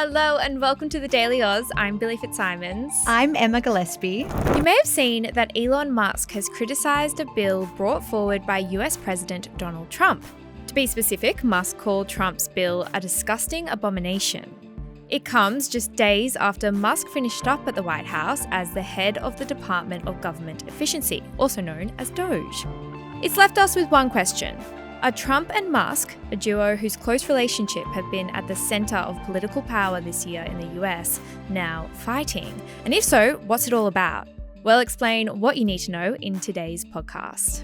Hello and welcome to the Daily Aus. I'm Billi FitzSimons. I'm Emma Gillespie. You may have seen that Elon Musk has criticised a bill brought forward by US President Donald Trump. To be specific, Musk called Trump's bill a disgusting abomination. It comes just days after Musk finished up at the White House as the head of the Department of Government Efficiency, also known as Doge. It's left us with one question. Are Trump and Musk, a duo whose close relationship have been at the centre of political power this year in the US, now fighting? And if so, what's it all about? We'll explain what you need to know in today's podcast.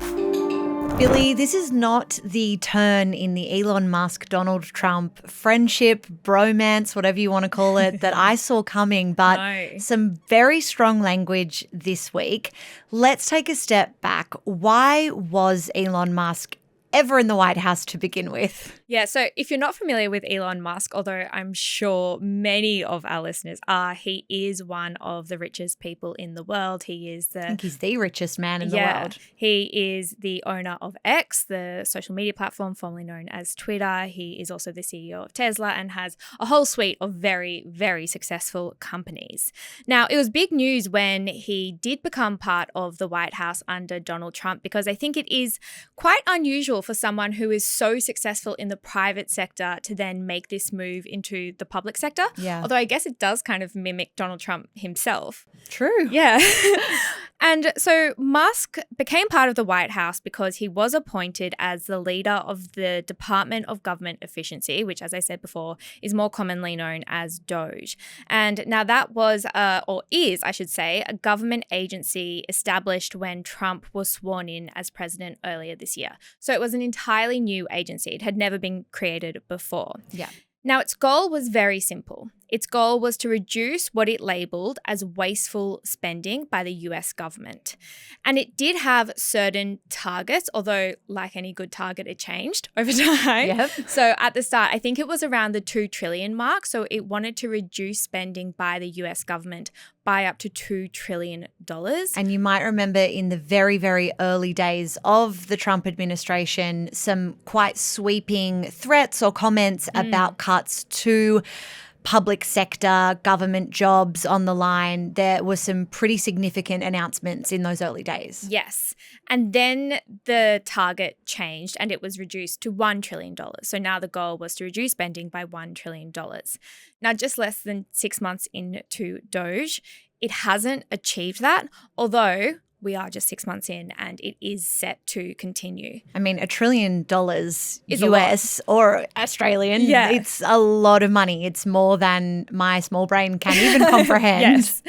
Billi, this is not the turn in the Elon Musk-Donald Trump friendship, bromance, whatever you want to call it, that I saw coming, but some very strong language this week. Let's take a step back. Why was Elon Musk ever in the White House to begin with? Yeah, so if you're not familiar with Elon Musk, although I'm sure many of our listeners are, he is one of the richest people in the world. I think he's the richest man in the world. He is the owner of X, the social media platform formerly known as Twitter. He is also the CEO of Tesla and has a whole suite of very, very successful companies. Now, it was big news when he did become part of the White House under Donald Trump, because I think it is quite unusual for someone who is so successful in the private sector to then make this move into the public sector. Yeah. Although I guess it does kind of mimic Donald Trump himself. True. Yeah. And so Musk became part of the White House because he was appointed as the leader of the Department of Government Efficiency, which, as I said before, is more commonly known as Doge. And now that was, or is, I should say, a government agency established when Trump was sworn in as president earlier this year. So it was an entirely new agency. It had never been created before. Yeah. Now, its goal was very simple. Its goal was to reduce what it labelled as wasteful spending by the US government. And it did have certain targets, although like any good target, it changed over time. Yep. So at the start, I think it was around the $2 trillion mark. So it wanted to reduce spending by the US government by up to $2 trillion. And you might remember in the very, very early days of the Trump administration, some quite sweeping threats or comments about cuts to public sector, government jobs on the line. There were some pretty significant announcements in those early days. Yes. And then the target changed and it was reduced to $1 trillion. So now the goal was to reduce spending by $1 trillion. Now, just less than 6 months into Doge, it hasn't achieved that, although we are just 6 months in and it is set to continue. I mean, $1 trillion US or Australian, it's a lot of money. It's more than my small brain can even comprehend. Yes.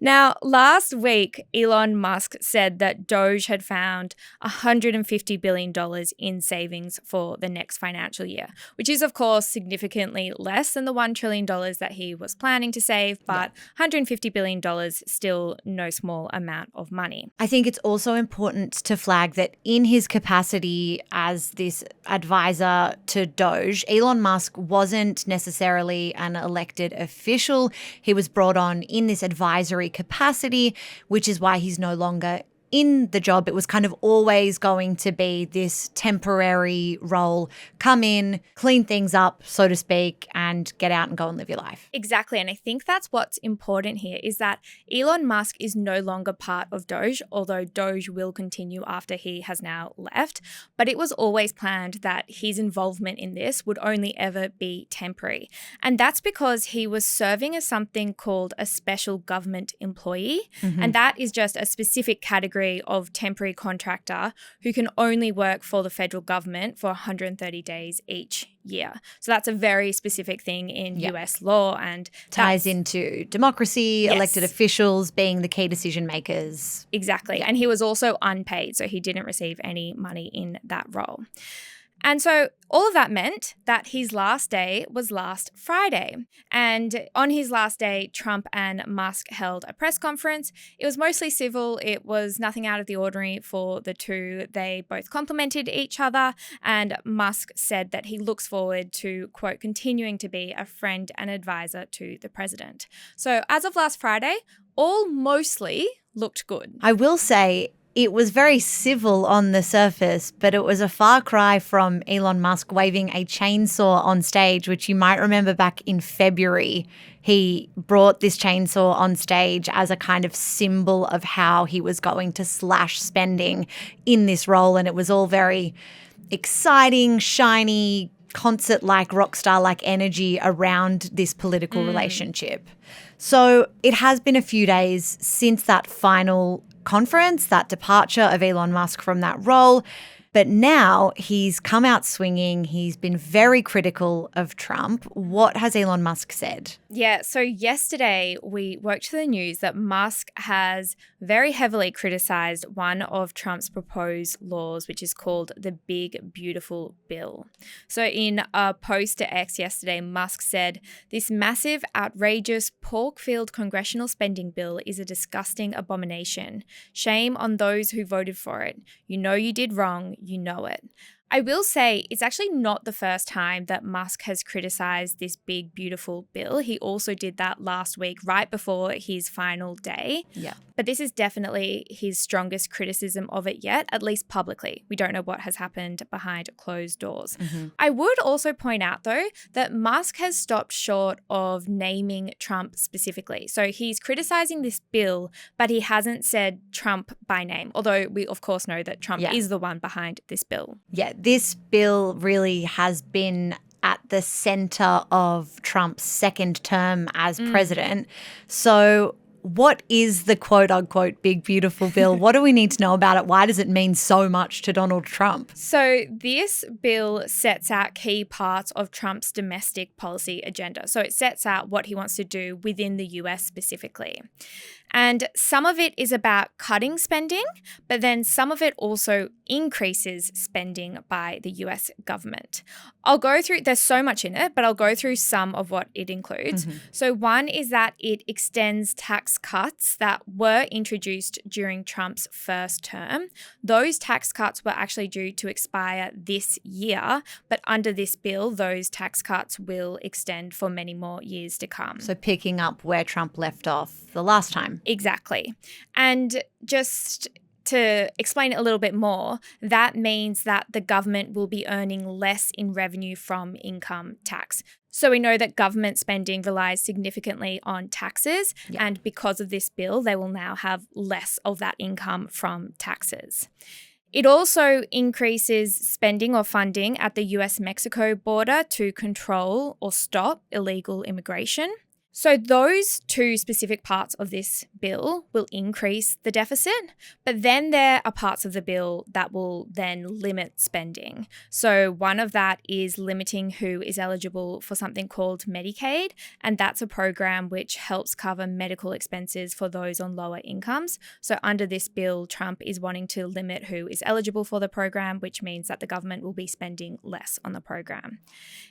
Now, last week, Elon Musk said that Doge had found $150 billion in savings for the next financial year, which is, of course, significantly less than the $1 trillion that he was planning to save, but $150 billion, still no small amount of money. I think it's also important to flag that in his capacity as this advisor to Doge, Elon Musk wasn't necessarily an elected official. He was brought on in this advisory capacity, which is why he's no longer in the job. It was kind of always going to be this temporary role, come in, clean things up, so to speak, and get out and go and live your life. Exactly. And I think that's what's important here is that Elon Musk is no longer part of Doge, although Doge will continue after he has now left. But it was always planned that his involvement in this would only ever be temporary. And that's because he was serving as something called a special government employee. And that is just a specific category of temporary contractor who can only work for the federal government for 130 days each year. So that's a very specific thing in US law and ties into democracy, elected officials being the key decision makers. Exactly. And he was also unpaid, so he didn't receive any money in that role. And so all of that meant that his last day was last Friday. And on his last day, Trump and Musk held a press conference. It was mostly civil. It was nothing out of the ordinary for the two. They both complimented each other. And Musk said that he looks forward to, quote, continuing to be a friend and advisor to the president. So as of last Friday, all mostly looked good. I will say, it was very civil on the surface, but it was a far cry from Elon Musk waving a chainsaw on stage, which you might remember back in February. He brought this chainsaw on stage as a kind of symbol of how he was going to slash spending in this role. And it was all very exciting, shiny, concert-like, rock star-like energy around this political relationship. So it has been a few days since that final conference, that departure of Elon Musk from that role. But now he's come out swinging. He's been very critical of Trump. What has Elon Musk said? Yeah, so yesterday we woke to the news that Musk has very heavily criticized one of Trump's proposed laws, which is called the Big Beautiful Bill. So in a post to X yesterday, Musk said, "This massive, outrageous, pork-filled congressional spending bill is a disgusting abomination. Shame on those who voted for it. You know you did wrong. You know it." I will say it's actually not the first time that Musk has criticized this big, beautiful bill. He also did that last week, right before his final day. Yeah. But this is definitely his strongest criticism of it yet, at least publicly. We don't know what has happened behind closed doors. I would also point out, though, that Musk has stopped short of naming Trump specifically. So he's criticizing this bill, but he hasn't said Trump by name, although we, of course, know that Trump is the one behind this bill. Yeah, this bill really has been at the center of Trump's second term as president. So what is the quote unquote big beautiful bill? What do we need to know about it? Why does it mean so much to Donald Trump? So this bill sets out key parts of Trump's domestic policy agenda. So it sets out what he wants to do within the US specifically. And some of it is about cutting spending, but then some of it also increases spending by the US government. I'll go through, there's so much in it, but I'll go through some of what it includes. So one is that it extends tax cuts that were introduced during Trump's first term. Those tax cuts were actually due to expire this year, but under this bill, those tax cuts will extend for many more years to come. So picking up where Trump left off the last time. Exactly. And just to explain it a little bit more, that means that the government will be earning less in revenue from income tax. So we know that government spending relies significantly on taxes, and because of this bill, they will now have less of that income from taxes. It also increases spending or funding at the US-Mexico border to control or stop illegal immigration. So those two specific parts of this bill will increase the deficit, but then there are parts of the bill that will then limit spending. So one of that is limiting who is eligible for something called Medicaid, and that's a program which helps cover medical expenses for those on lower incomes. So under this bill, Trump is wanting to limit who is eligible for the program, which means that the government will be spending less on the program.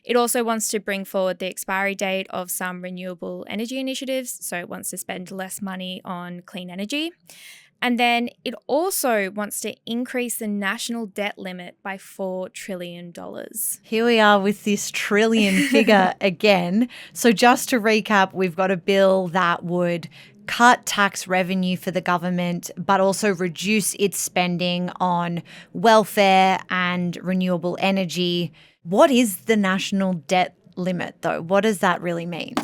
It also wants to bring forward the expiry date of some renewable energy initiatives, so it wants to spend less money on clean energy. And then it also wants to increase the national debt limit by $4 trillion. Here we are with this trillion figure again. So just to recap, we've got a bill that would cut tax revenue for the government, but also reduce its spending on welfare and renewable energy. What is the national debt limit, though? What does that really mean?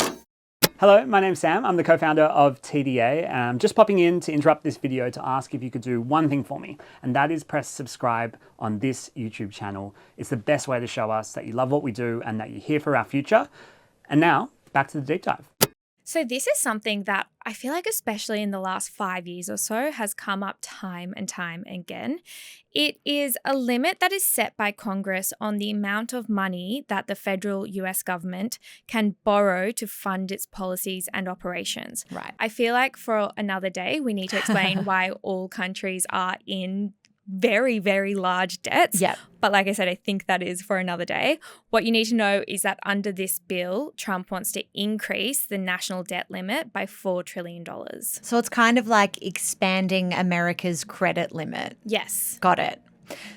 Hello, my name's Sam. I'm the co-founder of TDA. I'm just popping in to interrupt this video to ask if you could do one thing for me, and that is press subscribe on this YouTube channel. It's the best way to show us that you love what we do and that you're here for our future. And now, back to the deep dive. So this is something that I feel like, especially in the last 5 years or so, has come up time and time again. It is a limit that is set by Congress on the amount of money that the federal US government can borrow to fund its policies and operations. Right. I feel like for another day, we need to explain why all countries are in very, very large debts. Yeah. But like I said, I think that is for another day. What you need to know is that under this bill, Trump wants to increase the national debt limit by $4 trillion. So it's kind of like expanding America's credit limit. Yes. Got it.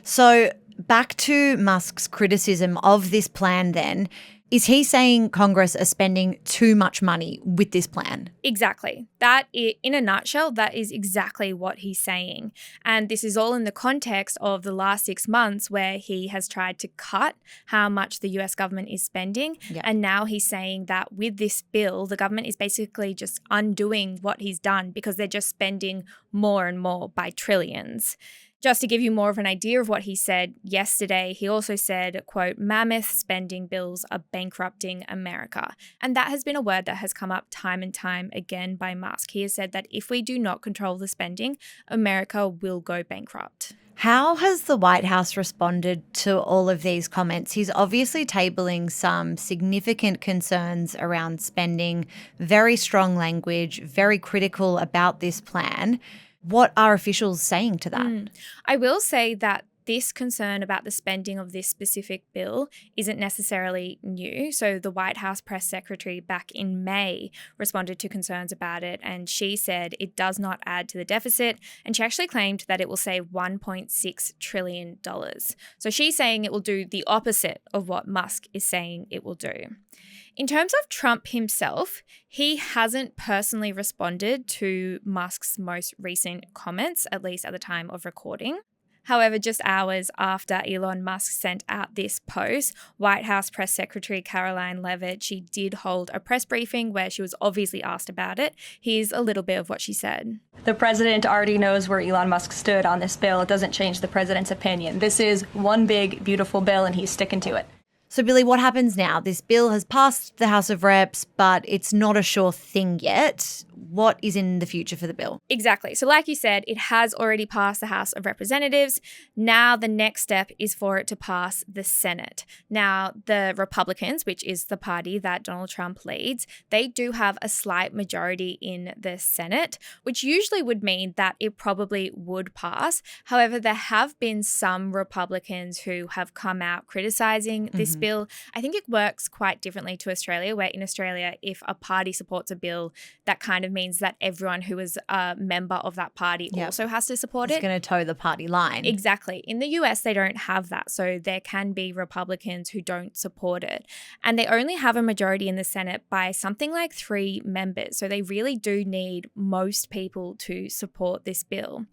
So back to Musk's criticism of this plan then. Is he saying Congress are spending too much money with this plan? Exactly. In a nutshell, that is exactly what he's saying. And this is all in the context of the last 6 months where he has tried to cut how much the US government is spending. Yeah. And now he's saying that with this bill, the government is basically just undoing what he's done because they're just spending more and more by trillions. Just to give you more of an idea of what he said yesterday, he also said, quote, mammoth spending bills are bankrupting America. And that has been a word that has come up time and time again by Musk. He has said that if we do not control the spending, America will go bankrupt. How has the White House responded to all of these comments? He's obviously tabling some significant concerns around spending, very strong language, very critical about this plan. What are officials saying to that? I will say that this concern about the spending of this specific bill isn't necessarily new. So the White House press secretary back in May responded to concerns about it, and she said it does not add to the deficit, and she actually claimed that it will save $1.6 trillion. So she's saying it will do the opposite of what Musk is saying it will do. In terms of Trump himself, he hasn't personally responded to Musk's most recent comments, at least at the time of recording. However, just hours after Elon Musk sent out this post, White House Press Secretary Karoline Leavitt, she did hold a press briefing where she was obviously asked about it. Here's a little bit of what she said. The president already knows where Elon Musk stood on this bill. It doesn't change the president's opinion. This is one big, beautiful bill, and he's sticking to it. So, Billi, what happens now? This bill has passed the House of Reps, but it's not a sure thing yet. What is in the future for the bill? Exactly. So like you said, it has already passed the House of Representatives. Now the next step is for it to pass the Senate. Now the Republicans, which is the party that Donald Trump leads, they do have a slight majority in the Senate, which usually would mean that it probably would pass. However, there have been some Republicans who have come out criticizing this bill. I think it works quite differently to Australia, where in Australia, if a party supports a bill, that kind of means that everyone who is a member of that party also has to support it. It's going to toe the party line. Exactly. In the US, they don't have that. So there can be Republicans who don't support it. And they only have a majority in the Senate by something like 3 members. So they really do need most people to support this bill.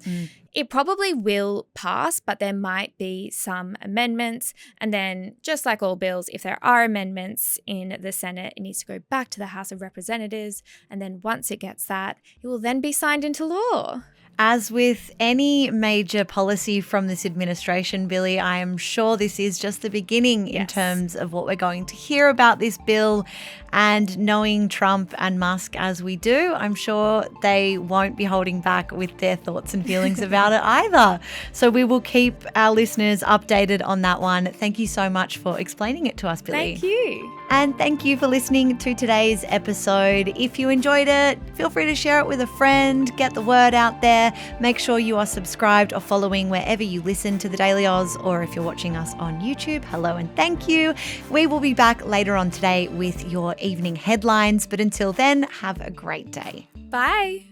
It probably will pass, but there might be some amendments. And then just like all bills, if there are amendments in the Senate, it needs to go back to the House of Representatives. And then once it gets that, it will then be signed into law. As with any major policy from this administration, Billi, I am sure this is just the beginning in terms of what we're going to hear about this bill. And knowing Trump and Musk as we do, I'm sure they won't be holding back with their thoughts and feelings about it either. So we will keep our listeners updated on that one. Thank you so much for explaining it to us, Billi. Thank you. And thank you for listening to today's episode. If you enjoyed it, feel free to share it with a friend, get the word out there. Make sure you are subscribed or following wherever you listen to The Daily Aus, or if you're watching us on YouTube, hello and thank you. We will be back later on today with your evening headlines, but until then, have a great day. Bye.